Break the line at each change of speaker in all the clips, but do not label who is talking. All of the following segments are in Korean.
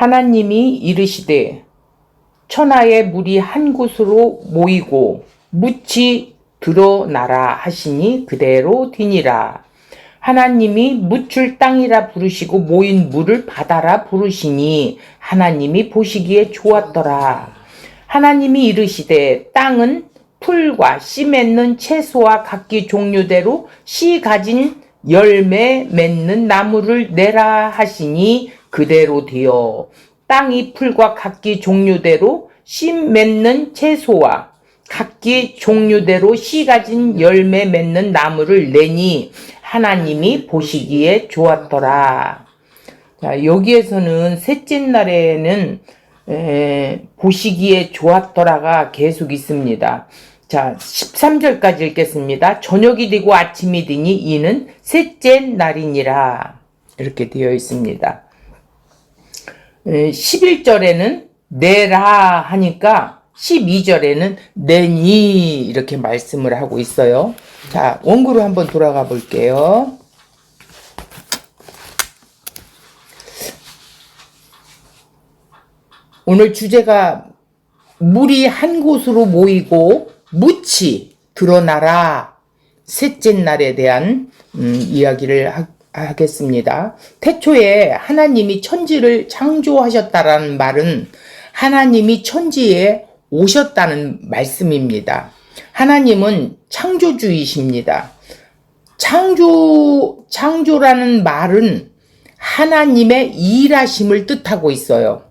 하나님이 이르시되 천하의 물이 한 곳으로 모이고 묻이 드러나라 하시니 그대로 되니라. 하나님이 묻을 땅이라 부르시고 모인 물을 바다라 부르시니 하나님이 보시기에 좋았더라. 하나님이 이르시되 땅은 풀과 씨 맺는 채소와 각기 종류대로 씨 가진 열매 맺는 나무를 내라 하시니 그대로 되어 땅이 풀과 각기 종류대로 씨 맺는 채소와 각기 종류대로 씨 가진 열매 맺는 나무를 내니 하나님이 보시기에 좋았더라. 자, 여기에서는 셋째 날에는 보시기에 좋았더라가 계속 있습니다. 자, 13절까지 읽겠습니다. 저녁이 되고 아침이 되니 이는 셋째 날이니라. 이렇게 되어 있습니다. 11절에는 내라 하니까 12절에는 내니 이렇게 말씀을 하고 있어요. 자, 원고로 한번 돌아가 볼게요. 오늘 주제가 물이 한 곳으로 모이고 묻이 드러나라 셋째 날에 대한 이야기를 하겠습니다. 태초에 하나님이 천지를 창조하셨다라는 말은 하나님이 천지에 오셨다는 말씀입니다. 하나님은 창조주이십니다. 창조라는 말은 하나님의 일하심을 뜻하고 있어요.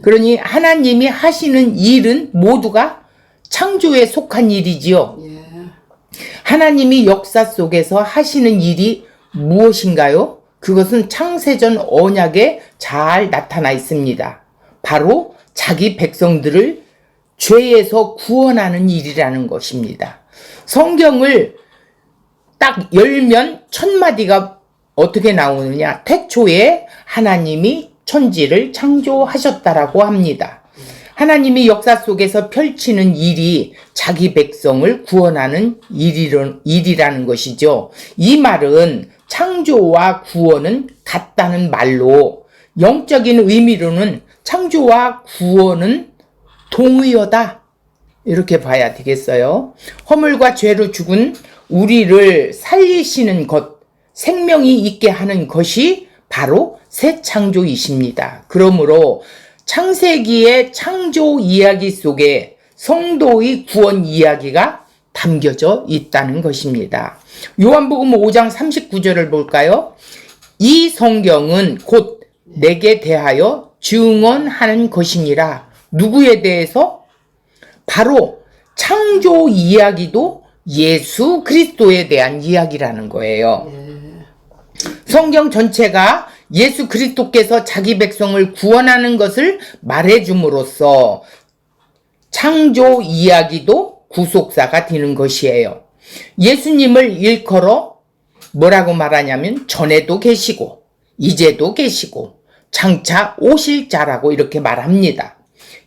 그러니 하나님이 하시는 일은 모두가 창조에 속한 일이지요. 하나님이 역사 속에서 하시는 일이 무엇인가요? 그것은 창세전 언약에 잘 나타나 있습니다. 바로 자기 백성들을 죄에서 구원하는 일이라는 것입니다. 성경을 딱 열면 첫 마디가 어떻게 나오느냐? 태초에 하나님이 천지를 창조하셨다라고 합니다. 하나님이 역사 속에서 펼치는 일이 자기 백성을 구원하는 일이라는 것이죠. 이 말은 창조와 구원은 같다는 말로 영적인 의미로는 창조와 구원은 동의어다. 이렇게 봐야 되겠어요. 허물과 죄로 죽은 우리를 살리시는 것, 생명이 있게 하는 것이 바로 새 창조이십니다. 그러므로 창세기의 창조 이야기 속에 성도의 구원 이야기가 담겨져 있다는 것입니다. 요한복음 5장 39절을 볼까요? 이 성경은 곧 내게 대하여 증언하는 것이니라. 누구에 대해서? 바로 창조 이야기도 예수 그리스도에 대한 이야기라는 거예요. 성경 전체가 예수 그리스도께서 자기 백성을 구원하는 것을 말해줌으로써 창조 이야기도 구속사가 되는 것이에요. 예수님을 일컬어 뭐라고 말하냐면 전에도 계시고 이제도 계시고 장차 오실 자라고 이렇게 말합니다.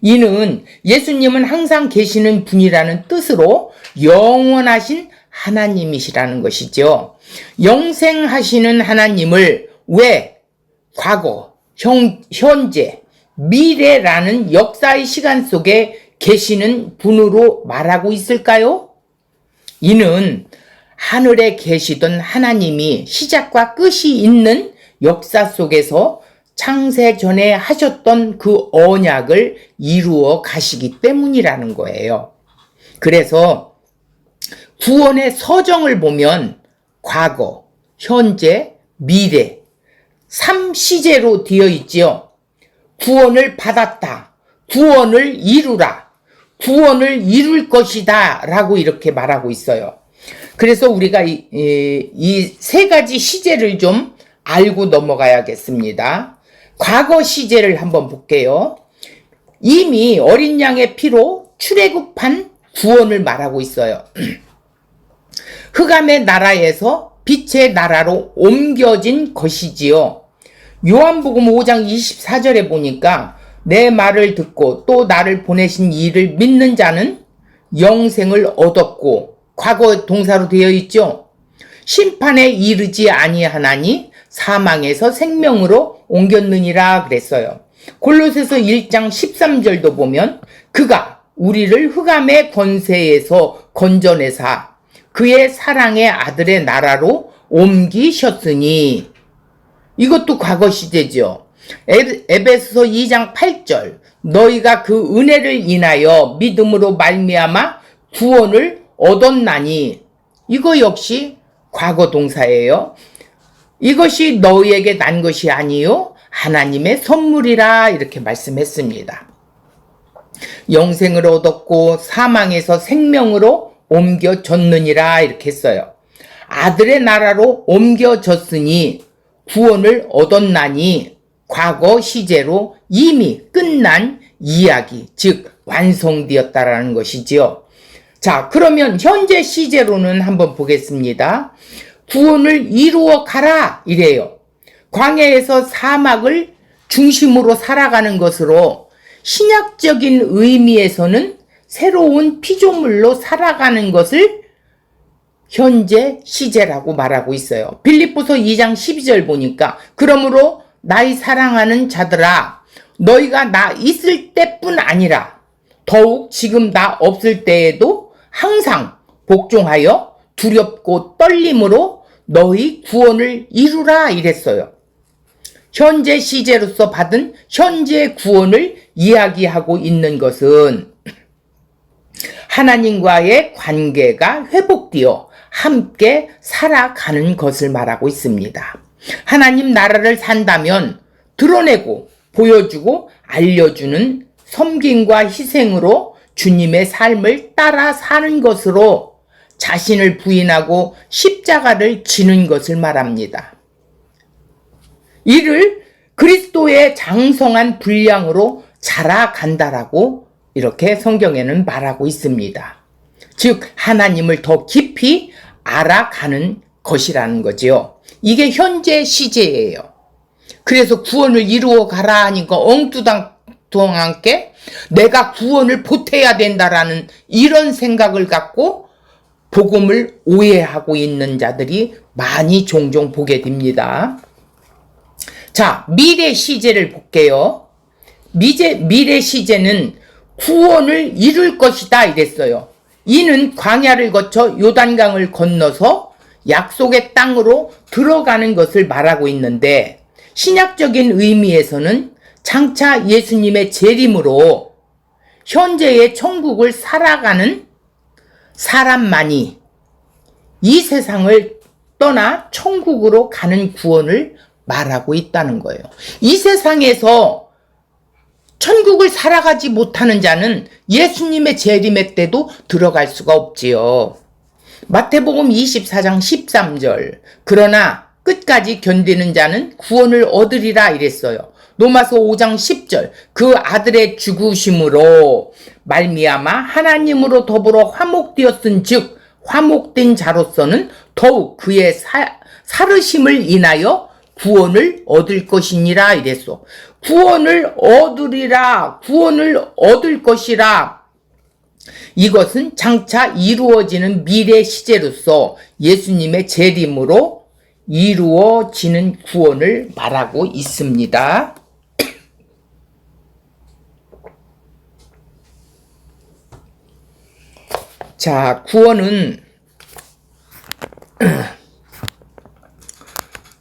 이는 예수님은 항상 계시는 분이라는 뜻으로 영원하신 하나님이시라는 것이죠. 영생하시는 하나님을 왜 과거, 현재, 미래라는 역사의 시간 속에 계시는 분으로 말하고 있을까요? 이는 하늘에 계시던 하나님이 시작과 끝이 있는 역사 속에서 창세 전에 하셨던 그 언약을 이루어 가시기 때문이라는 거예요. 그래서 구원의 서정을 보면 과거, 현재, 미래 3시제로 되어 있지요. 구원을 받았다, 구원을 이루라, 구원을 이룰 것이다 라고 이렇게 말하고 있어요. 그래서 우리가 이 세 가지 시제를 좀 알고 넘어가야겠습니다. 과거 시제를 한번 볼게요. 이미 어린 양의 피로 출애굽한 구원을 말하고 있어요. 흑암의 나라에서 빛의 나라로 옮겨진 것이지요. 요한복음 5장 24절에 보니까 내 말을 듣고 또 나를 보내신 이를 믿는 자는 영생을 얻었고, 과거 동사로 되어 있죠. 심판에 이르지 아니하나니 사망에서 생명으로 옮겼느니라 그랬어요. 골로새서 1장 13절도 보면 그가 우리를 흑암의 권세에서 건져내사 그의 사랑의 아들의 나라로 옮기셨으니, 이것도 과거 시제죠. 에베소서 2장 8절 너희가 그 은혜를 인하여 믿음으로 말미암아 구원을 얻었나니, 이거 역시 과거 동사예요. 이것이 너희에게 난 것이 아니요 하나님의 선물이라, 이렇게 말씀했습니다. 영생을 얻었고 사망에서 생명으로 옮겨졌느니라, 이렇게 했어요. 아들의 나라로 옮겨졌으니 구원을 얻었나니, 과거 시제로 이미 끝난 이야기, 즉 완성되었다라는 것이지요. 자, 그러면 현재 시제로는 한번 보겠습니다. 구원을 이루어 가라 이래요. 광야에서 사막을 중심으로 살아가는 것으로 신약적인 의미에서는 새로운 피조물로 살아가는 것을 현재 시제라고 말하고 있어요. 빌립보서 2장 12절 보니까 그러므로 나의 사랑하는 자들아 너희가 나 있을 때뿐 아니라 더욱 지금 나 없을 때에도 항상 복종하여 두렵고 떨림으로 너희 구원을 이루라 이랬어요. 현재 시제로서 받은 현재 구원을 이야기하고 있는 것은 하나님과의 관계가 회복되어 함께 살아가는 것을 말하고 있습니다. 하나님 나라를 산다면 드러내고 보여주고 알려주는 섬김과 희생으로 주님의 삶을 따라 사는 것으로 자신을 부인하고 십자가를 지는 것을 말합니다. 이를 그리스도의 장성한 분량으로 자라간다라고 이렇게 성경에는 말하고 있습니다. 즉 하나님을 더 깊이 알아가는 것이라는 거지요. 이게 현재 시제예요. 그래서 구원을 이루어 가라 하니까 엉뚱하게 내가 구원을 보태야 된다라는 이런 생각을 갖고 복음을 오해하고 있는 자들이 많이 종종 보게 됩니다. 자, 미래 시제를 볼게요. 미래 시제는 구원을 이룰 것이다 이랬어요. 이는 광야를 거쳐 요단강을 건너서 약속의 땅으로 들어가는 것을 말하고 있는데, 신약적인 의미에서는 장차 예수님의 재림으로 현재의 천국을 살아가는 사람만이 이 세상을 떠나 천국으로 가는 구원을 말하고 있다는 거예요. 이 세상에서 천국을 살아가지 못하는 자는 예수님의 재림의 때도 들어갈 수가 없지요. 마태복음 24장 13절 그러나 끝까지 견디는 자는 구원을 얻으리라 이랬어요. 로마서 5장 10절 그 아들의 죽으심으로 말미암아 하나님으로 더불어 화목되었은즉 화목된 자로서는 더욱 그의 살으심을 인하여 구원을 얻을 것이니라 이랬어. 구원을 얻으리라, 구원을 얻을 것이라. 이것은 장차 이루어지는 미래 시제로서 예수님의 재림으로 이루어지는 구원을 말하고 있습니다. 자, 구원은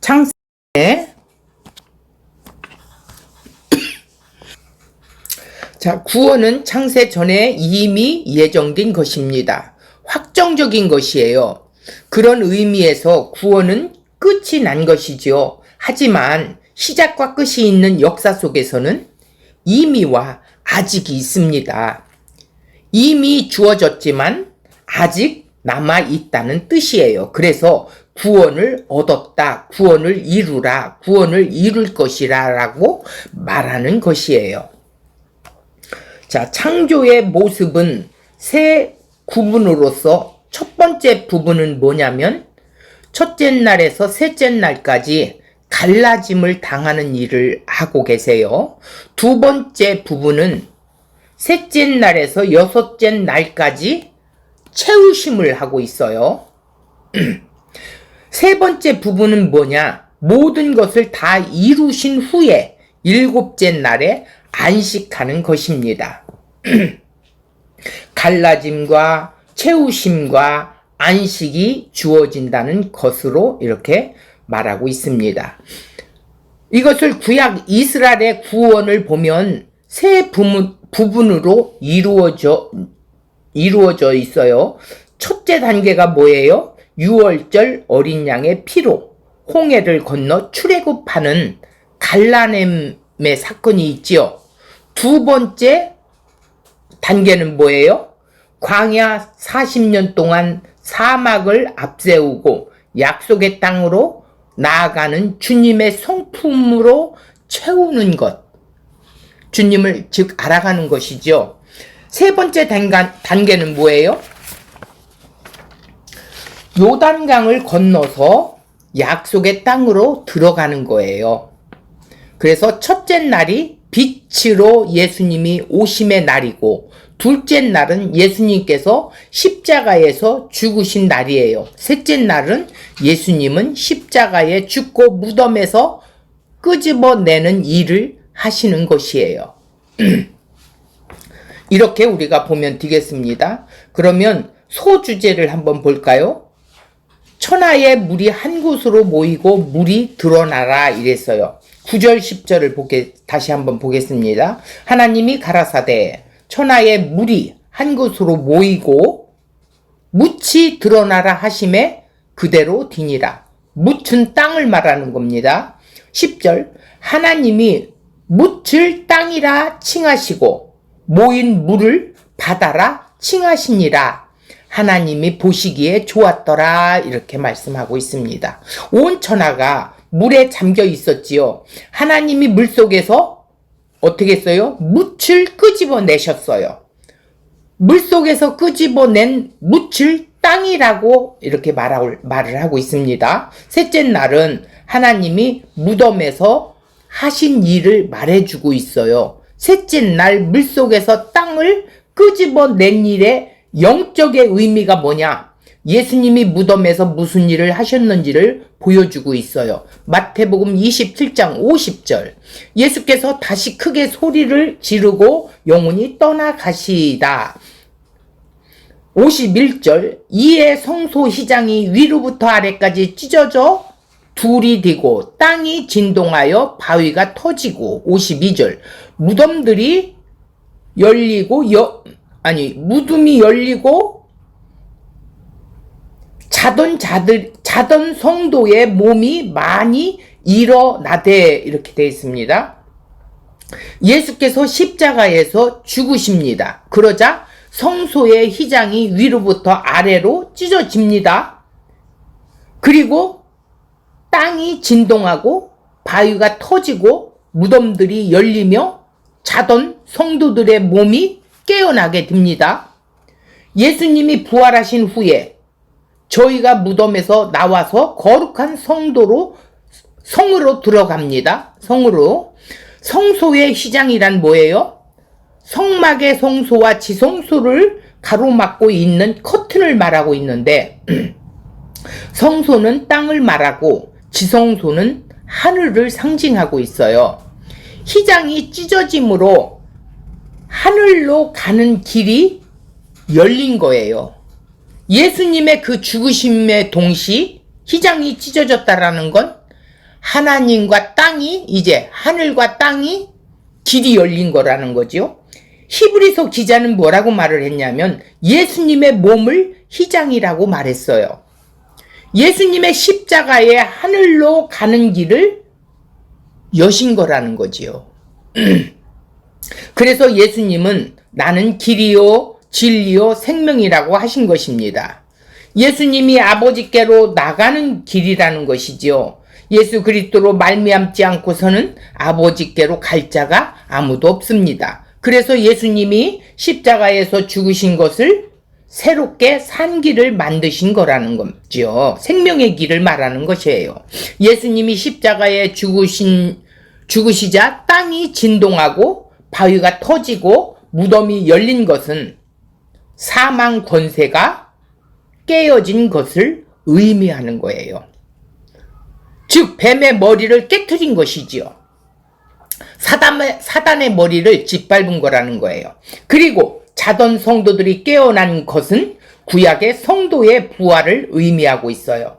창세 자, 구원은 창세 전에 이미 예정된 것입니다. 확정적인 것이에요. 그런 의미에서 구원은 끝이 난 것이지요. 하지만 시작과 끝이 있는 역사 속에서는 이미와 아직이 있습니다. 이미 주어졌지만 아직 남아있다는 뜻이에요. 그래서 구원을 얻었다, 구원을 이루라, 구원을 이룰 것이라 라고 말하는 것이에요. 자, 창조의 모습은 세 구분으로서 첫 번째 부분은 뭐냐면 첫째 날에서 셋째 날까지 갈라짐을 당하는 일을 하고 계세요. 두 번째 부분은 셋째 날에서 여섯째 날까지 채우심을 하고 있어요. 세 번째 부분은 뭐냐? 모든 것을 다 이루신 후에 일곱째 날에 안식하는 것입니다. 갈라짐과 채우심과 안식이 주어진다는 것으로 이렇게 말하고 있습니다. 이것을 구약 이스라엘의 구원을 보면 세 부분으로 이루어져 있어요. 첫째 단계가 뭐예요? 유월절 어린 양의 피로 홍해를 건너 출애굽하는 갈라냄의 사건이 있지요. 두 번째 단계는 뭐예요? 광야 40년 동안 사막을 앞세우고 약속의 땅으로 나아가는 주님의 성품으로 채우는 것. 주님을 즉 알아가는 것이죠. 세 번째 단계는 뭐예요? 요단강을 건너서 약속의 땅으로 들어가는 거예요. 그래서 첫째 날이 빛으로 예수님이 오심의 날이고 둘째 날은 예수님께서 십자가에서 죽으신 날이에요. 셋째 날은 예수님은 십자가에 죽고 무덤에서 끄집어내는 일을 하시는 것이에요. 이렇게 우리가 보면 되겠습니다. 그러면 소주제를 한번 볼까요? 천하의 물이 한 곳으로 모이고 물이 드러나라 이랬어요. 9절 10절을 다시 한번 보겠습니다. 하나님이 가라사대 천하의 물이 한 곳으로 모이고 묻이 드러나라 하심에 그대로 디니라. 묻은 땅을 말하는 겁니다. 10절 하나님이 묻을 땅이라 칭하시고 모인 물을 바다라 칭하시니라. 하나님이 보시기에 좋았더라 이렇게 말씀하고 있습니다. 온 천하가 물에 잠겨 있었지요. 하나님이 물속에서 어떻게 했어요? 묻을 끄집어내셨어요. 물속에서 끄집어낸 묻을 땅이라고 이렇게 말을 하고 있습니다. 셋째 날은 하나님이 무덤에서 하신 일을 말해주고 있어요. 셋째 날 물속에서 땅을 끄집어낸 일의 영적의 의미가 뭐냐? 예수님이 무덤에서 무슨 일을 하셨는지를 보여주고 있어요. 마태복음 27장 50절 예수께서 다시 크게 소리를 지르고 영혼이 떠나가시다. 51절 이에 성소 휘장이 위로부터 아래까지 찢어져 둘이 되고 땅이 진동하여 바위가 터지고 52절 무덤이 열리고 자던 성도의 몸이 많이 일어나되 이렇게 되어 있습니다. 예수께서 십자가에서 죽으십니다. 그러자 성소의 휘장이 위로부터 아래로 찢어집니다. 그리고 땅이 진동하고 바위가 터지고 무덤들이 열리며 자던 성도들의 몸이 깨어나게 됩니다. 예수님이 부활하신 후에 저희가 무덤에서 나와서 거룩한 성으로 들어갑니다. 성소의 휘장이란 뭐예요? 성막의 성소와 지성소를 가로막고 있는 커튼을 말하고 있는데 성소는 땅을 말하고 지성소는 하늘을 상징하고 있어요. 휘장이 찢어짐으로 하늘로 가는 길이 열린 거예요. 예수님의 그 죽으심의 동시 휘장이 찢어졌다라는 건 하나님과 땅이 이제 하늘과 땅이 길이 열린 거라는 거죠. 히브리서 기자는 뭐라고 말을 했냐면 예수님의 몸을 휘장이라고 말했어요. 예수님의 십자가에 하늘로 가는 길을 여신 거라는 거지요. 그래서 예수님은 나는 길이요 진리요 생명이라고 하신 것입니다. 예수님이 아버지께로 나가는 길이라는 것이지요. 예수 그리스도로 말미암지 않고서는 아버지께로 갈 자가 아무도 없습니다. 그래서 예수님이 십자가에서 죽으신 것을 새롭게 산 길을 만드신 거라는 거죠. 생명의 길을 말하는 것이에요. 예수님이 십자가에 죽으시자 땅이 진동하고 바위가 터지고 무덤이 열린 것은 사망 권세가 깨어진 것을 의미하는 거예요. 즉 뱀의 머리를 깨트린 것이지요. 사단의 머리를 짓밟은 거라는 거예요. 그리고 자던 성도들이 깨어난 것은 구약의 성도의 부활을 의미하고 있어요.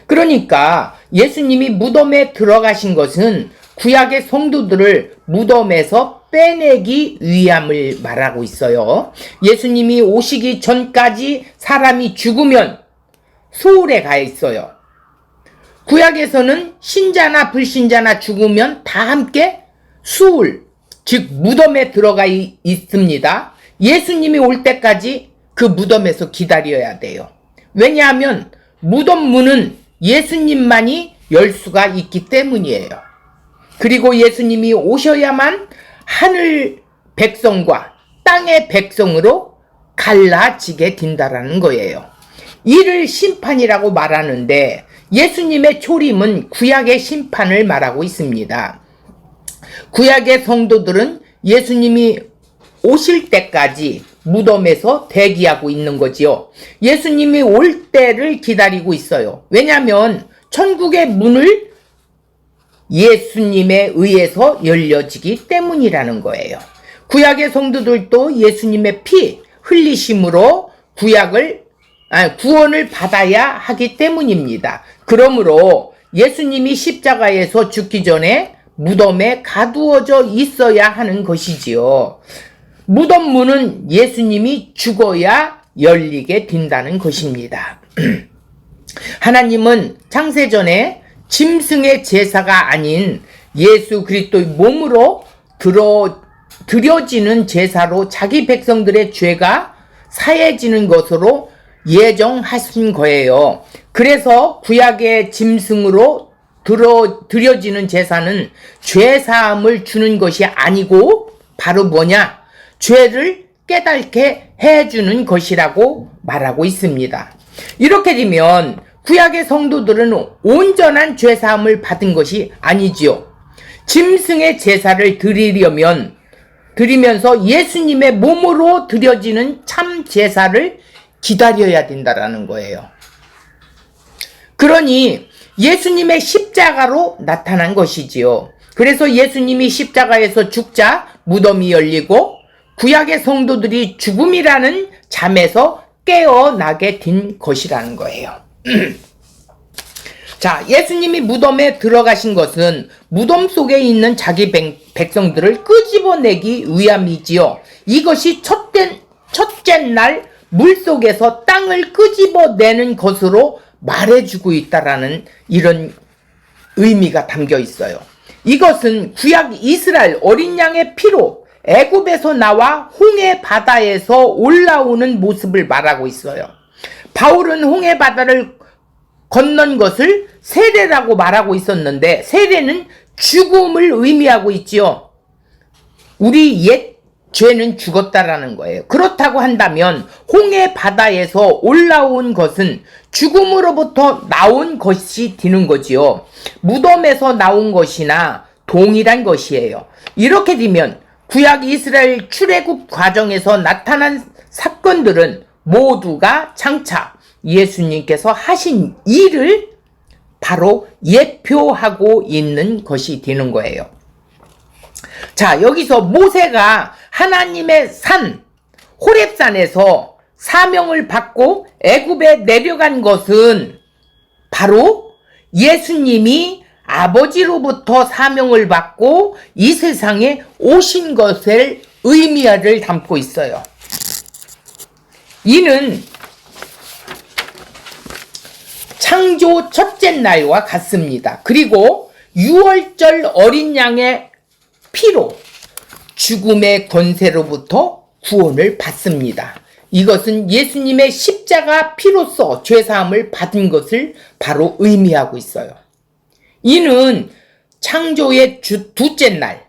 그러니까 예수님이 무덤에 들어가신 것은 구약의 성도들을 무덤에서 빼내기 위함을 말하고 있어요. 예수님이 오시기 전까지 사람이 죽으면 소울에 가 있어요. 구약에서는 신자나 불신자나 죽으면 다 함께 수울, 즉 무덤에 들어가 있습니다. 예수님이 올 때까지 그 무덤에서 기다려야 돼요. 왜냐하면 무덤 문은 예수님만이 열 수가 있기 때문이에요. 그리고 예수님이 오셔야만 하늘 백성과 땅의 백성으로 갈라지게 된다라는 거예요. 이를 심판이라고 말하는데 예수님의 초림은 구약의 심판을 말하고 있습니다. 구약의 성도들은 예수님이 오실 때까지 무덤에서 대기하고 있는 거지요. 예수님이 올 때를 기다리고 있어요. 왜냐하면 천국의 문을 예수님에 의해서 열려지기 때문이라는 거예요. 구약의 성도들도 예수님의 피 흘리심으로 구원을 받아야 하기 때문입니다. 그러므로 예수님이 십자가에서 죽기 전에 무덤에 가두어져 있어야 하는 것이지요. 무덤 문은 예수님이 죽어야 열리게 된다는 것입니다. 하나님은 창세전에 짐승의 제사가 아닌 예수 그리스도의 몸으로 드려지는 제사로 자기 백성들의 죄가 사해지는 것으로 예정하신 거예요. 그래서 구약의 짐승으로 드려지는 제사는 죄사함을 주는 것이 아니고 바로 뭐냐? 죄를 깨닫게 해주는 것이라고 말하고 있습니다. 이렇게 되면 구약의 성도들은 온전한 죄사함을 받은 것이 아니지요. 짐승의 제사를 드리면서 예수님의 몸으로 드려지는 참 제사를 기다려야 된다라는 거예요. 그러니 예수님의 십자가로 나타난 것이지요. 그래서 예수님이 십자가에서 죽자 무덤이 열리고 구약의 성도들이 죽음이라는 잠에서 깨어나게 된 것이라는 거예요. 자, 예수님이 무덤에 들어가신 것은 무덤 속에 있는 자기 백성들을 끄집어내기 위함이지요. 이것이 첫째 날 물속에서 땅을 끄집어내는 것으로 말해주고 있다라는 이런 의미가 담겨 있어요. 이것은 구약 이스라엘 어린 양의 피로 애굽에서 나와 홍해 바다에서 올라오는 모습을 말하고 있어요. 바울은 홍해 바다를 건넌 것을 세례라고 말하고 있었는데 세례는 죽음을 의미하고 있지요. 우리 옛 죄는 죽었다라는 거예요. 그렇다고 한다면 홍해 바다에서 올라온 것은 죽음으로부터 나온 것이 되는 거지요. 무덤에서 나온 것이나 동일한 것이에요. 이렇게 되면 구약 이스라엘 출애굽 과정에서 나타난 사건들은 모두가 장차 예수님께서 하신 일을 바로 예표하고 있는 것이 되는 거예요. 자, 여기서 모세가 하나님의 산 호렙산에서 사명을 받고 애굽에 내려간 것은 바로 예수님이 아버지로부터 사명을 받고 이 세상에 오신 것을 의미를 담고 있어요. 이는 창조 첫째 날과 같습니다. 그리고 유월절 어린 양의 피로 죽음의 권세로부터 구원을 받습니다. 이것은 예수님의 십자가 피로써 죄사함을 받은 것을 바로 의미하고 있어요. 이는 창조의 둘째 날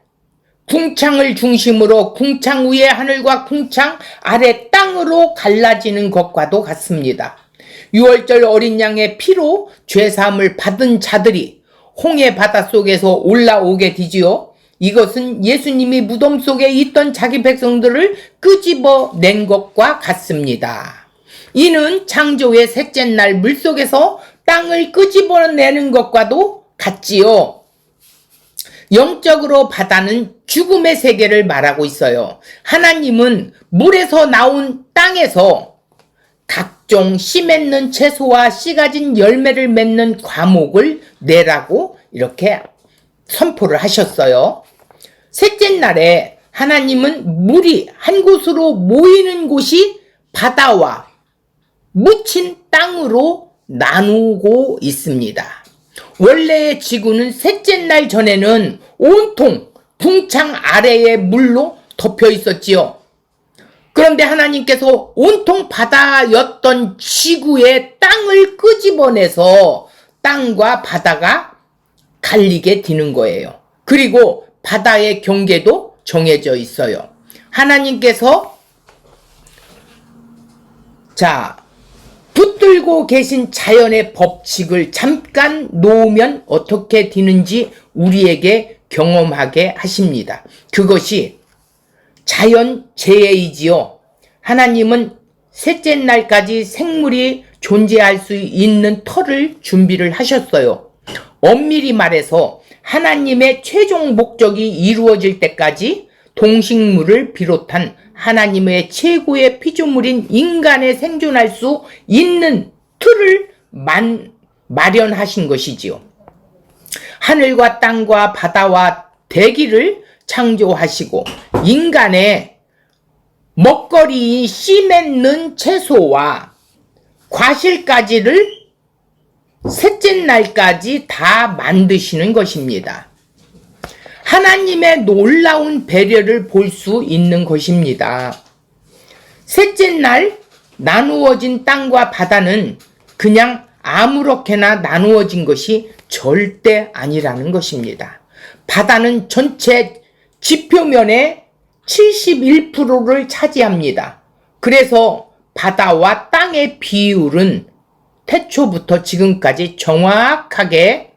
궁창을 중심으로 궁창 위의 하늘과 궁창 아래 땅으로 갈라지는 것과도 같습니다. 유월절 어린 양의 피로 죄사함을 받은 자들이 홍해 바닷속에서 올라오게 되지요. 이것은 예수님이 무덤 속에 있던 자기 백성들을 끄집어낸 것과 같습니다. 이는 창조의 셋째 날 물속에서 땅을 끄집어내는 것과도 같지요. 영적으로 바다는 죽음의 세계를 말하고 있어요. 하나님은 물에서 나온 땅에서 각종 씨 맺는 채소와 씨 가진 열매를 맺는 과목을 내라고 이렇게 선포를 하셨어요. 셋째 날에 하나님은 물이 한 곳으로 모이는 곳이 바다와 묻힌 땅으로 나누고 있습니다. 원래의 지구는 셋째 날 전에는 온통 궁창 아래의 물로 덮여 있었지요. 그런데 하나님께서 온통 바다였던 지구의 땅을 끄집어내서 땅과 바다가 갈리게 되는 거예요. 그리고 바다의 경계도 정해져 있어요. 하나님께서 붙들고 계신 자연의 법칙을 잠깐 놓으면 어떻게 되는지 우리에게 경험하게 하십니다. 그것이 자연재해이지요. 하나님은 셋째 날까지 생물이 존재할 수 있는 터를 준비를 하셨어요. 엄밀히 말해서 하나님의 최종 목적이 이루어질 때까지 동식물을 비롯한 하나님의 최고의 피조물인 인간에 생존할 수 있는 틀을 마련하신 것이지요. 하늘과 땅과 바다와 대기를 창조하시고 인간의 먹거리인 씨 맺는 채소와 과실까지를 셋째 날까지 다 만드시는 것입니다. 하나님의 놀라운 배려를 볼 수 있는 것입니다. 셋째 날 나누어진 땅과 바다는 그냥 아무렇게나 나누어진 것이 절대 아니라는 것입니다. 바다는 전체 지표면의 71%를 차지합니다. 그래서 바다와 땅의 비율은 태초부터 지금까지 정확하게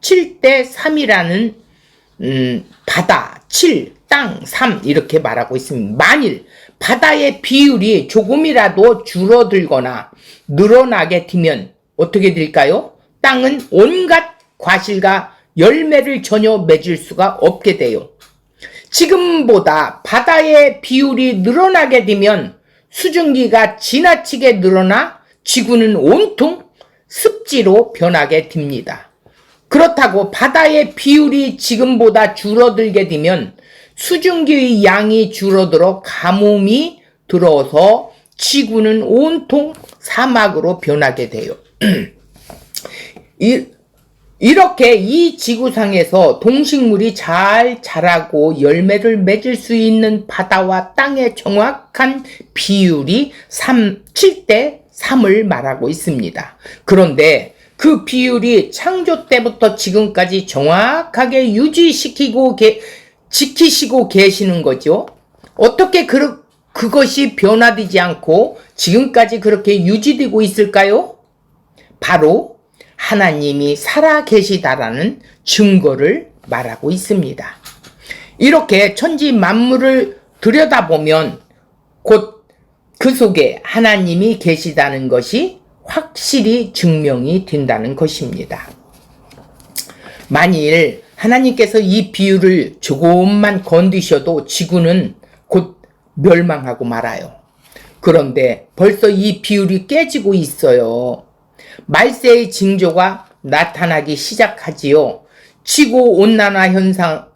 7대 3이라는 바다 7, 땅 3 이렇게 말하고 있습니다. 만일 바다의 비율이 조금이라도 줄어들거나 늘어나게 되면 어떻게 될까요? 땅은 온갖 과실과 열매를 전혀 맺을 수가 없게 돼요. 지금보다 바다의 비율이 늘어나게 되면 수증기가 지나치게 늘어나 지구는 온통 습지로 변하게 됩니다. 그렇다고 바다의 비율이 지금보다 줄어들게 되면 수증기의 양이 줄어들어 가뭄이 들어서 지구는 온통 사막으로 변하게 돼요. 이렇게 이 지구상에서 동식물이 잘 자라고 열매를 맺을 수 있는 바다와 땅의 정확한 비율이 7대 3을 말하고 있습니다. 그런데 그 비율이 창조 때부터 지금까지 정확하게 지키시고 계시는 거죠. 어떻게 그것이 변화되지 않고 지금까지 그렇게 유지되고 있을까요? 바로 하나님이 살아 계시다라는 증거를 말하고 있습니다. 이렇게 천지 만물을 들여다보면 곧 그 속에 하나님이 계시다는 것이 확실히 증명이 된다는 것입니다. 만일 하나님께서 이 비율을 조금만 건드셔도 지구는 곧 멸망하고 말아요. 그런데 벌써 이 비율이 깨지고 있어요. 말세의 징조가 나타나기 시작하지요. 지구온난화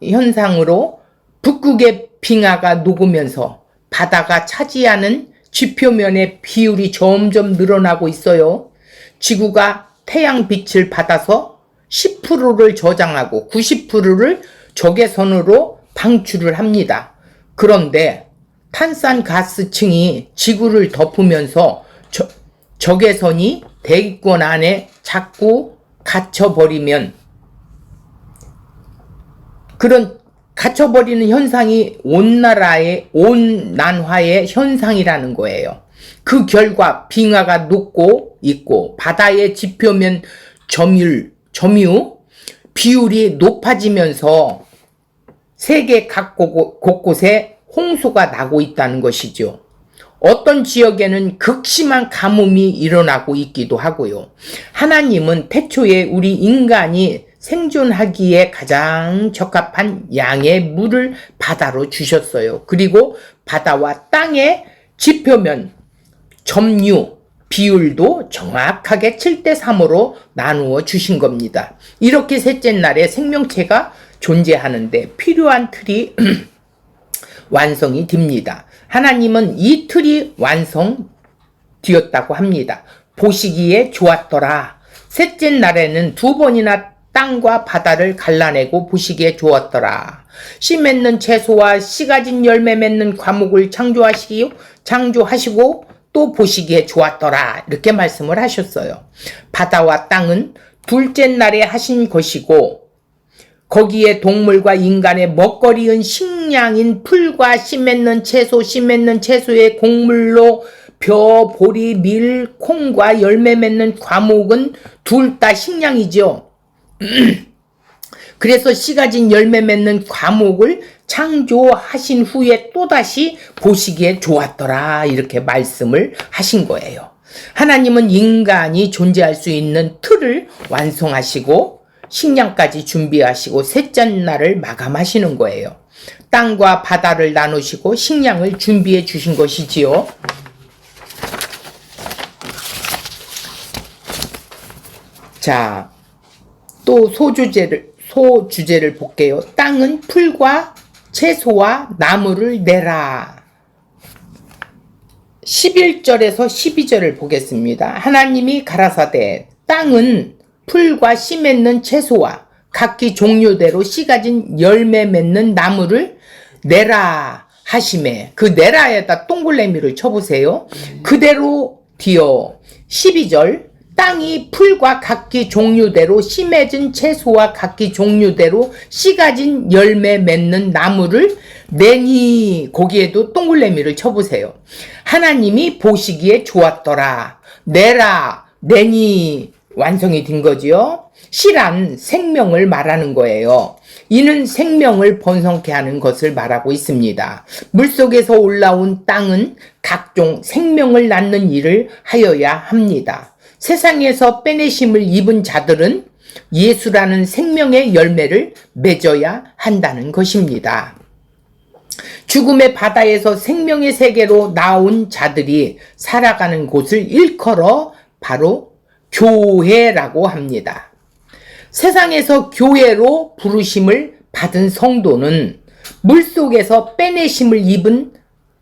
현상으로 북극의 빙하가 녹으면서 바다가 차지하는 지표면의 비율이 점점 늘어나고 있어요. 지구가 태양빛을 받아서 10%를 저장하고 90%를 적외선으로 방출을 합니다. 그런데 탄산가스층이 지구를 덮으면서 적외선이 대기권 안에 자꾸 갇혀버리면 그런 갇혀버리는 현상이 온난화의 현상이라는 거예요. 그 결과 빙하가 녹고 있고 바다의 지표면 점유 비율이 높아지면서 세계 각 곳곳에 홍수가 나고 있다는 것이죠. 어떤 지역에는 극심한 가뭄이 일어나고 있기도 하고요. 하나님은 태초에 우리 인간이 생존하기에 가장 적합한 양의 물을 바다로 주셨어요. 그리고 바다와 땅의 지표면 점유 비율도 정확하게 7대3으로 나누어 주신 겁니다. 이렇게 셋째 날에 생명체가 존재하는데 필요한 틀이 완성이 됩니다. 하나님은 이 틀이 완성되었다고 합니다. 보시기에 좋았더라. 셋째 날에는 2번이나 땅과 바다를 갈라내고 보시기에 좋았더라. 씨 맺는 채소와 씨 가진 열매 맺는 과목을 창조하시고 또 보시기에 좋았더라. 이렇게 말씀을 하셨어요. 바다와 땅은 둘째 날에 하신 것이고 거기에 동물과 인간의 먹거리인 식량인 풀과 씨 맺는 채소, 씨 맺는 채소의 곡물로 벼, 보리, 밀, 콩과 열매 맺는 과목은 둘 다 식량이죠. 그래서 씨 가진 열매 맺는 과목을 창조하신 후에 또다시 보시기에 좋았더라. 이렇게 말씀을 하신 거예요. 하나님은 인간이 존재할 수 있는 틀을 완성하시고 식량까지 준비하시고 셋째 날을 마감하시는 거예요. 땅과 바다를 나누시고 식량을 준비해 주신 것이지요. 자, 또 소주제를 볼게요. 땅은 풀과 채소와 나무를 내라. 11절에서 12절을 보겠습니다. 하나님이 가라사대 땅은 풀과 씨 맺는 채소와 각기 종류대로 씨 가진 열매 맺는 나무를 내라 하시매. 그 내라에다 동글레미를 쳐보세요. 그대로 뒤어 12절 땅이 풀과 각기 종류대로 씨 맺은 채소와 각기 종류대로 씨 가진 열매 맺는 나무를 내니. 거기에도 동글레미를 쳐보세요. 하나님이 보시기에 좋았더라. 내라, 내니. 완성이 된 거지요. 씨란 생명을 말하는 거예요. 이는 생명을 번성케 하는 것을 말하고 있습니다. 물속에서 올라온 땅은 각종 생명을 낳는 일을 하여야 합니다. 세상에서 빼내심을 입은 자들은 예수라는 생명의 열매를 맺어야 한다는 것입니다. 죽음의 바다에서 생명의 세계로 나온 자들이 살아가는 곳을 일컬어 바로 교회라고 합니다. 세상에서 교회로 부르심을 받은 성도는 물속에서 빼내심을 입은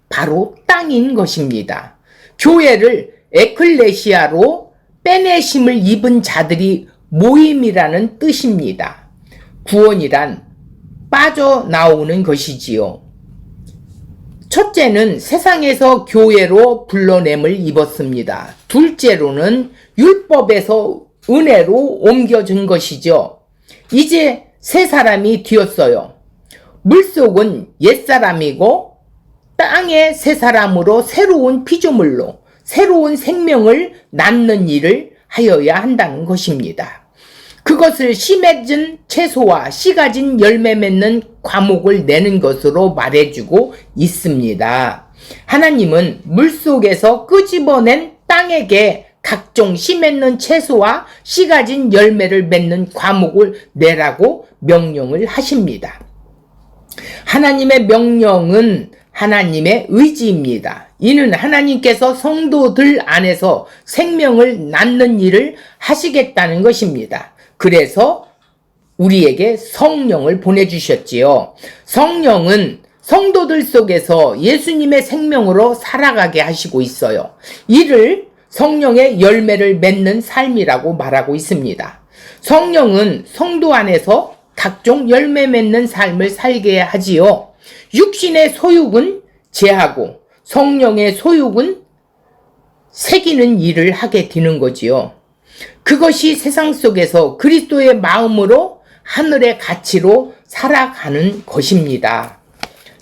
바로 땅인 것입니다. 교회를 에클레시아로 빼내심을 입은 자들이 모임이라는 뜻입니다. 구원이란 빠져나오는 것이지요. 첫째는 세상에서 교회로 불러냄을 입었습니다. 둘째로는 율법에서 은혜로 옮겨진 것이죠. 이제 새 사람이 되었어요. 물속은 옛사람이고 땅의 새 사람으로 새로운 피조물로 새로운 생명을 낳는 일을 하여야 한다는 것입니다. 그것을 씨 맺은 채소와 씨 가진 열매 맺는 과목을 내는 것으로 말해주고 있습니다. 하나님은 물속에서 끄집어낸 땅에게 각종 씨 맺는 채소와 씨 가진 열매를 맺는 과목을 내라고 명령을 하십니다. 하나님의 명령은 하나님의 의지입니다. 이는 하나님께서 성도들 안에서 생명을 낳는 일을 하시겠다는 것입니다. 그래서 우리에게 성령을 보내주셨지요. 성령은 성도들 속에서 예수님의 생명으로 살아가게 하시고 있어요. 이를 성령의 열매를 맺는 삶이라고 말하고 있습니다. 성령은 성도 안에서 각종 열매 맺는 삶을 살게 하지요. 육신의 소욕은 제하고 성령의 소욕은 새기는 일을 하게 되는 거지요. 그것이 세상 속에서 그리스도의 마음으로 하늘의 가치로 살아가는 것입니다.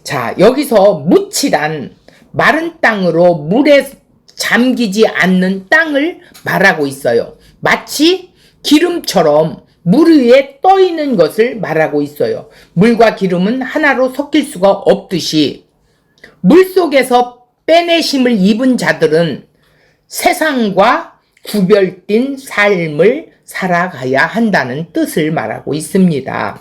자, 여기서 묻히란 마른 땅으로 물에 잠기지 않는 땅을 말하고 있어요. 마치 기름처럼 물 위에 떠 있는 것을 말하고 있어요. 물과 기름은 하나로 섞일 수가 없듯이 물 속에서 빼내심을 입은 자들은 세상과 구별된 삶을 살아가야 한다는 뜻을 말하고 있습니다.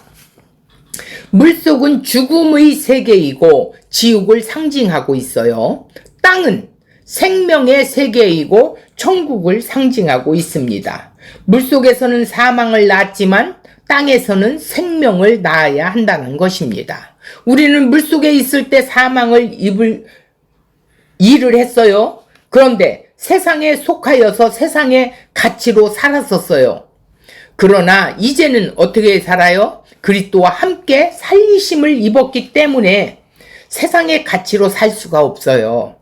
물속은 죽음의 세계이고 지옥을 상징하고 있어요. 땅은 생명의 세계이고 천국을 상징하고 있습니다. 물속에서는 사망을 낳았지만 땅에서는 생명을 낳아야 한다는 것입니다. 우리는 물속에 있을 때 사망을 입을 일을 했어요. 그런데 세상에 속하여서 세상의 가치로 살았었어요. 그러나 이제는 어떻게 살아요? 그리스도와 함께 살리심을 입었기 때문에 세상의 가치로 살 수가 없어요.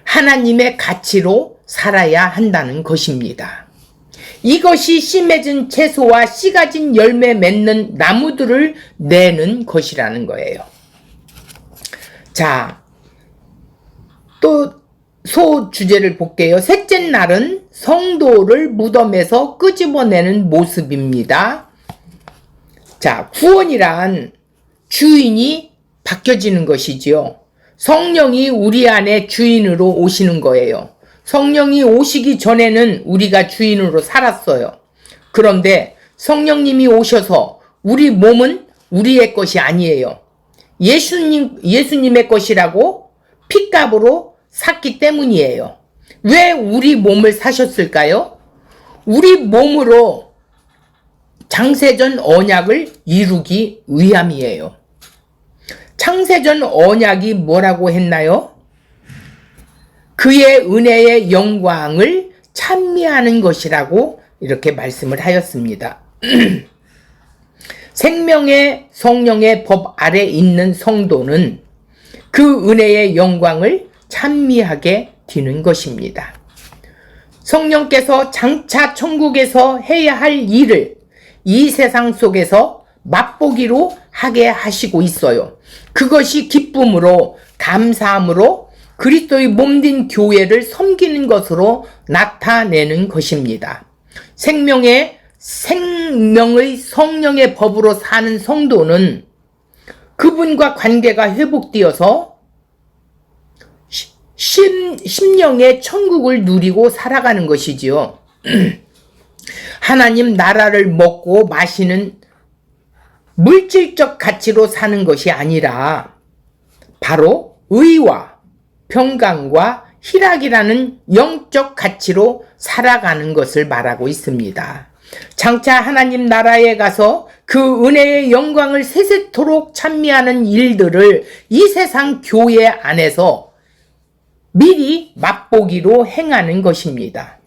하나님의 가치로 살아야 한다는 것입니다. 이것이 씨 맺은 채소와 씨 가진 열매 맺는 나무들을 내는 것이라는 거예요. 자, 또 소주제를 볼게요. 셋째 날은 성도를 무덤에서 끄집어내는 모습입니다. 자, 구원이란 주인이 바뀌어지는 것이지요. 성령이 우리 안에 주인으로 오시는 거예요. 성령이 오시기 전에는 우리가 주인으로 살았어요. 그런데 성령님이 오셔서 우리 몸은 우리의 것이 아니에요. 예수님의 것이라고 핏값으로 샀기 때문이에요. 왜 우리 몸을 사셨을까요? 우리 몸으로 창세전 언약을 이루기 위함이에요. 창세전 언약이 뭐라고 했나요? 그의 은혜의 영광을 찬미하는 것이라고 이렇게 말씀을 하였습니다. 생명의 성령의 법 아래 있는 성도는 그 은혜의 영광을 찬미하게 되는 것입니다. 성령께서 장차 천국에서 해야 할 일을 이 세상 속에서 맛보기로 하게 하시고 있어요. 그것이 기쁨으로 감사함으로 그리스도의 몸된 교회를 섬기는 것으로 나타내는 것입니다. 생명의 성령의 법으로 사는 성도는 그분과 관계가 회복되어서 심령의 천국을 누리고 살아가는 것이지요. 하나님 나라를 먹고 마시는 물질적 가치로 사는 것이 아니라 바로 의와 평강과 희락이라는 영적 가치로 살아가는 것을 말하고 있습니다. 장차 하나님 나라에 가서 그 은혜의 영광을 세세토록 찬미하는 일들을 이 세상 교회 안에서 미리 맛보기로 행하는 것입니다.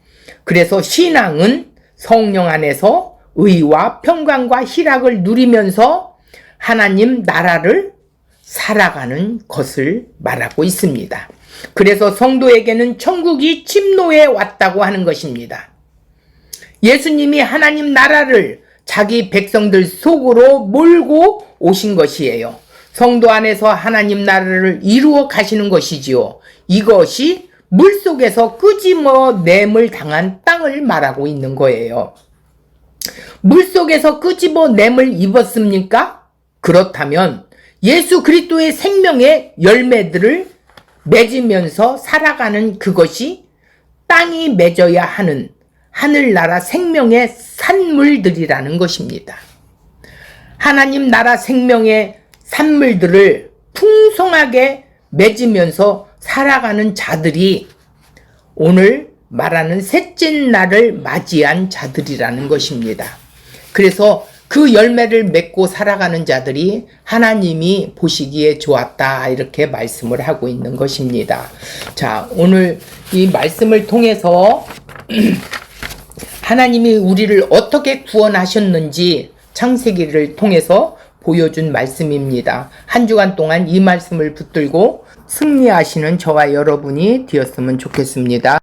그래서 신앙은 성령 안에서 의와 평강과 희락을 누리면서 하나님 나라를 살아가는 것을 말하고 있습니다. 그래서 성도에게는 천국이 침노해 왔다고 하는 것입니다. 예수님이 하나님 나라를 자기 백성들 속으로 몰고 오신 것이에요. 성도 안에서 하나님 나라를 이루어 가시는 것이지요. 이것이 물속에서 끄집어냄을 당한 땅을 말하고 있는 거예요. 물속에서 끄집어냄을 입었습니까? 그렇다면 예수 그리스도의 생명의 열매들을 맺으면서 살아가는 그것이 땅이 맺어야 하는 하늘나라 생명의 산물들이라는 것입니다. 하나님 나라 생명의 산물들을 풍성하게 맺으면서 살아가는 자들이 오늘 말하는 셋째 날을 맞이한 자들이라는 것입니다. 그래서 그 열매를 맺고 살아가는 자들이 하나님이 보시기에 좋았다 이렇게 말씀을 하고 있는 것입니다. 자, 오늘 이 말씀을 통해서 하나님이 우리를 어떻게 구원하셨는지 창세기를 통해서 보여준 말씀입니다. 한 주간 동안 이 말씀을 붙들고 승리하시는 저와 여러분이 되었으면 좋겠습니다.